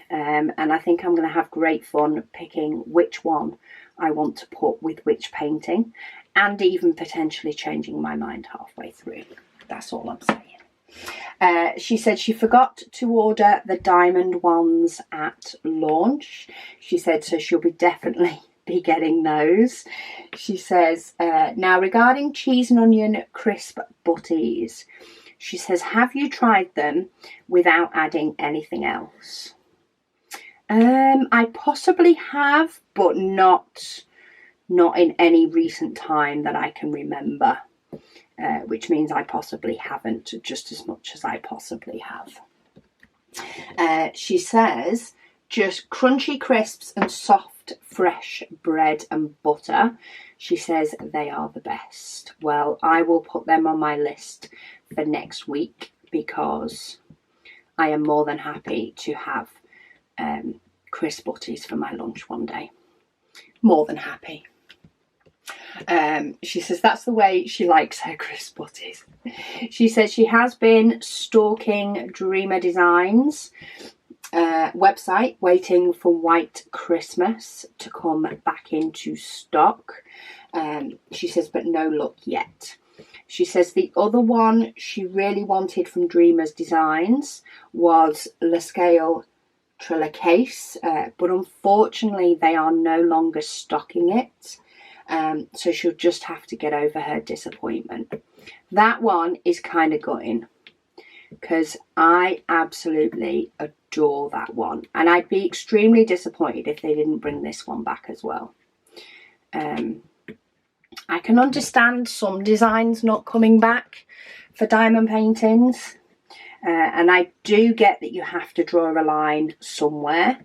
And I think I'm going to have great fun picking which one I want to put with which painting, and even potentially changing my mind halfway through. That's all I'm saying. She said she forgot to order the diamond ones at launch. She said so she'll be definitely be getting those. She says, now regarding cheese and onion crisp butties, she says, have you tried them without adding anything else? I possibly have, but not in any recent time that I can remember, which means I possibly haven't just as much as I possibly have. She says, just crunchy crisps and soft fresh bread and butter. She says they are the best. Well, I will put them on my list for next week because I am more than happy to have crisp butties for my lunch one day. More than happy. She says that's the way she likes her crisp butties. She says she has been stalking Dreamer Designs website, waiting for White Christmas to come back into stock. She says, but no luck yet. She says the other one she really wanted from Dreamer's Designs was Le Scale Triller Case, but unfortunately they are no longer stocking it. So she'll just have to get over her disappointment. That one is kind of gutting because I absolutely adore that one, and I'd be extremely disappointed if they didn't bring this one back as well. I can understand some designs not coming back for diamond paintings, and I do get that you have to draw a line somewhere.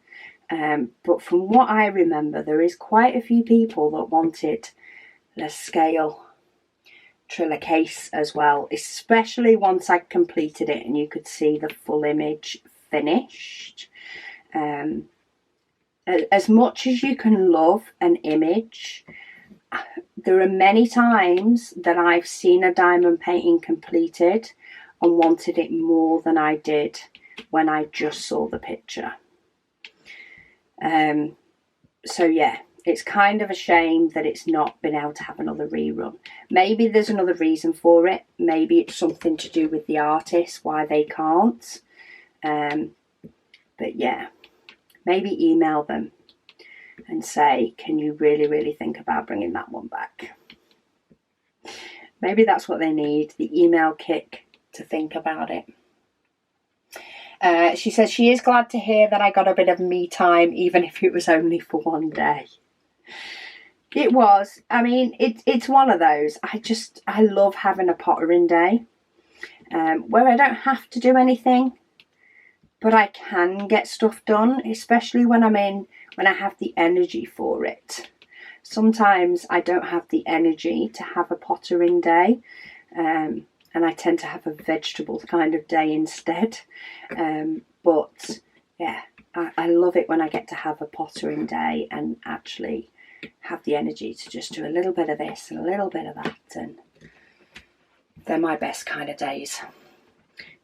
But from what I remember, there is quite a few people that wanted the scale Triller Case as well, especially once I'd completed it and you could see the full image finished. As much as you can love an image, there are many times that I've seen a diamond painting completed and wanted it more than I did when I just saw the picture. So yeah, it's kind of a shame that it's not been able to have another rerun. Maybe there's another reason for it. Maybe it's something to do with the artist, why they can't. But yeah, maybe email them and say, can you really think about bringing that one back? Maybe that's what they need, the email kick to think about it. She says she is glad to hear that I got a bit of me time, even if it was only for one day. It was. I mean, it's one of those. I love having a pottering day where I don't have to do anything, but I can get stuff done, especially when I have the energy for it. Sometimes I don't have the energy to have a pottering day. And I tend to have a vegetable kind of day instead. But yeah, I love it when I get to have a pottering day and actually have the energy to just do a little bit of this and a little bit of that. And they're my best kind of days.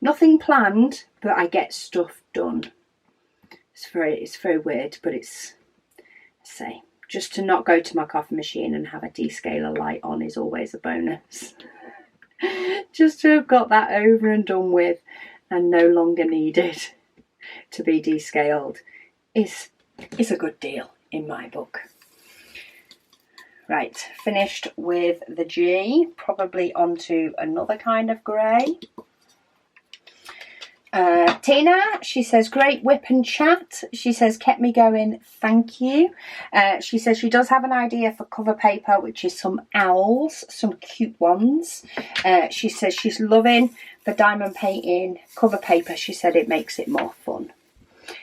Nothing planned, but I get stuff done. It's very weird, but it's, say, just to not go to my coffee machine and have a descaler light on is always a bonus. Just to have got that over and done with and no longer needed to be descaled is a good deal in my book. Right, finished with the G, probably onto another kind of grey. Tina, she says, great whip and chat. She says, kept me going, thank you. She says she does have an idea for cover paper, which is some owls, some cute ones. She says she's loving the diamond painting cover paper. She said it makes it more fun.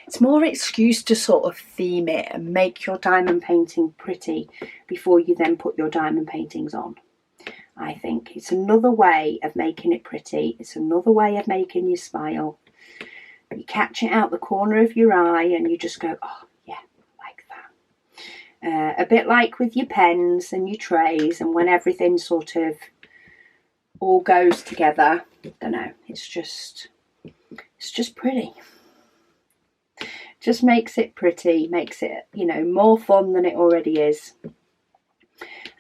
It's more excuse to sort of theme it and make your diamond painting pretty before you then put your diamond paintings on. I think it's another way of making it pretty. It's another way of making you smile. You catch it out the corner of your eye and you just go, oh yeah, like that. A bit like with your pens and your trays, and when everything sort of all goes together, I don't know, it's just pretty. Just makes it pretty, makes it, more fun than it already is.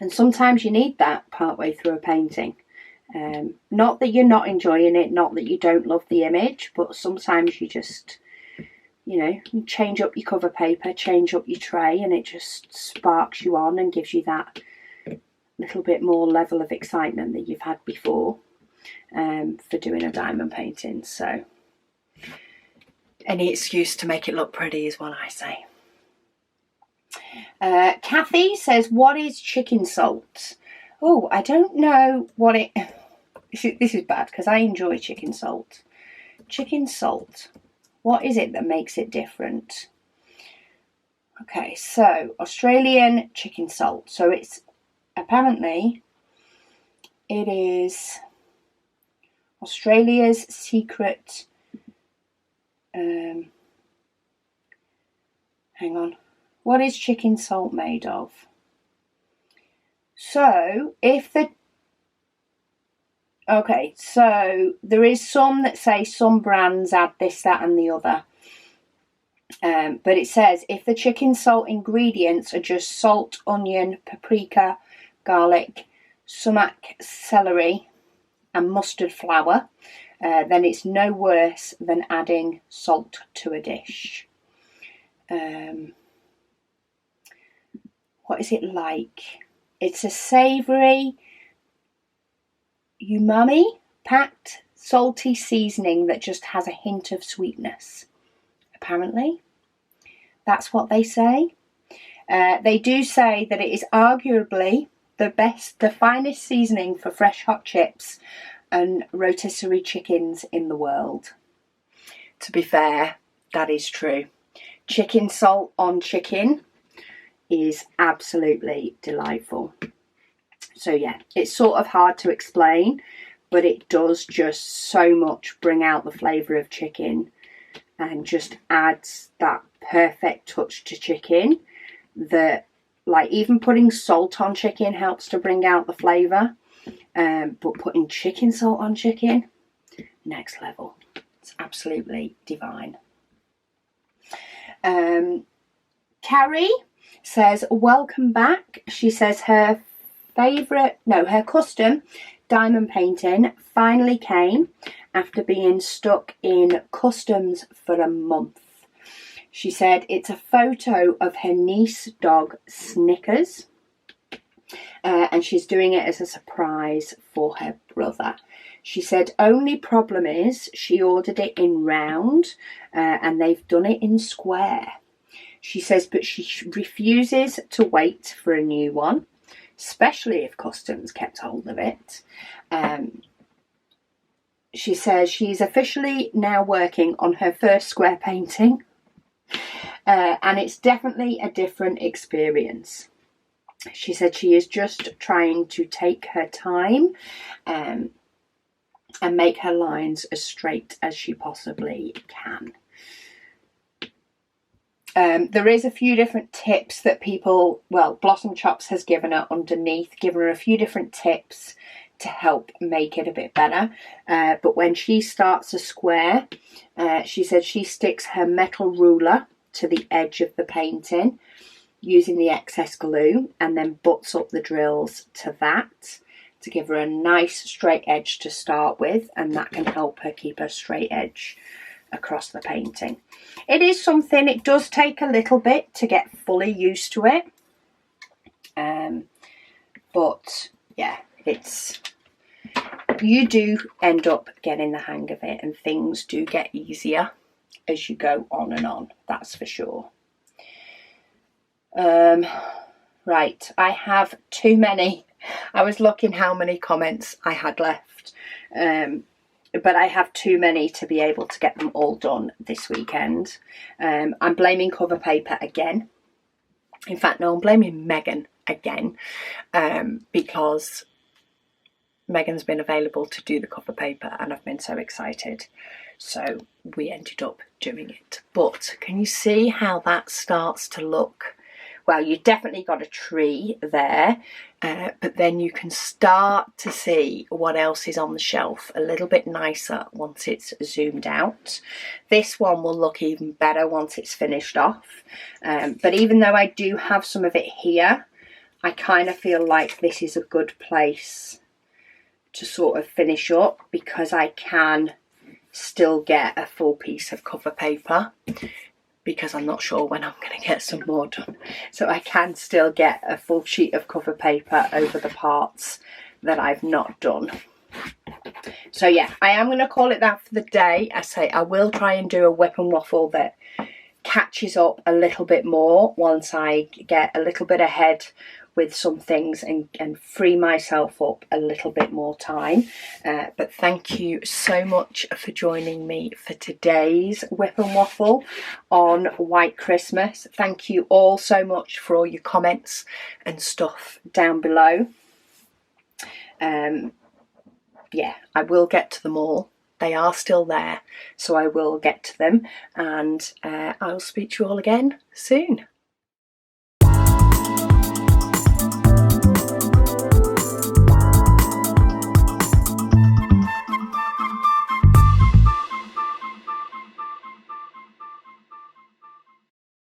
And sometimes you need that partway through a painting. Not that you're not enjoying it, not that you don't love the image, but sometimes you just, change up your cover paper, change up your tray, and it just sparks you on and gives you that little bit more level of excitement that you've had before for doing a diamond painting. So any excuse to make it look pretty is what I say. Kathy says, what is chicken salt? Oh, I don't know what it... This is bad because I enjoy chicken salt. Chicken salt. What is it that makes it different? Okay, so Australian chicken salt. So it's apparently it is Australia's secret. Hang on. What is chicken salt made of? So okay, so there is some that say some brands add this, that and the other. But it says if the chicken salt ingredients are just salt, onion, paprika, garlic, sumac, celery and mustard flour, then it's no worse than adding salt to a dish. What is it like? It's a savoury, umami packed salty seasoning that just has a hint of sweetness. Apparently, that's what they say. They do say that it is arguably the finest seasoning for fresh hot chips and rotisserie chickens in the world. To be fair, that is true. Chicken salt on chicken is absolutely delightful. So yeah, it's sort of hard to explain, but it does just so much bring out the flavour of chicken and just adds that perfect touch to chicken that, like, even putting salt on chicken helps to bring out the flavour, but putting chicken salt on chicken, next level. It's absolutely divine. Carrie says welcome back. She says her custom diamond painting finally came after being stuck in customs for a month. She said it's a photo of her niece dog Snickers, and she's doing it as a surprise for her brother. She said only problem is she ordered it in round and they've done it in square. She says but she refuses to wait for a new one, especially if customs kept hold of it. She says she's officially now working on her first square painting, and it's definitely a different experience. She said she is just trying to take her time and make her lines as straight as she possibly can. There is a few different tips that Blossom Chops has given her underneath, given her a few different tips to help make it a bit better. But when she starts a square, she said she sticks her metal ruler to the edge of the painting using the excess glue and then butts up the drills to that to give her a nice straight edge to start with, and that can help her keep a straight edge across the painting. It is something, it does take a little bit to get fully used to it, but yeah, you do end up getting the hang of it, and things do get easier as you go on and on, that's for sure. Right, I have too many. I was looking how many comments I had left, but I have too many to be able to get them all done this weekend. I'm blaming cover paper again. In fact, no, I'm blaming Megan again, because Megan's been available to do the cover paper and I've been so excited. So we ended up doing it. But can you see how that starts to look? Well, you definitely got a tree there, but then you can start to see what else is on the shelf a little bit nicer once it's zoomed out. This one will look even better once it's finished off. But even though I do have some of it here, I kind of feel like this is a good place to sort of finish up, because I can still get a full piece of cover paper, because I'm not sure when I'm going to get some more done. So I can still get a full sheet of cover paper over the parts that I've not done. So yeah, I am going to call it that for the day. I say I will try and do a WIP and Waffle that catches up a little bit more once I get a little bit ahead with some things and free myself up a little bit more time. But thank you so much for joining me for today's Whip and Waffle on White Christmas. Thank you all so much for all your comments and stuff down below. Yeah, I will get to them all. They are still there, so I will get to them, and I'll speak to you all again soon.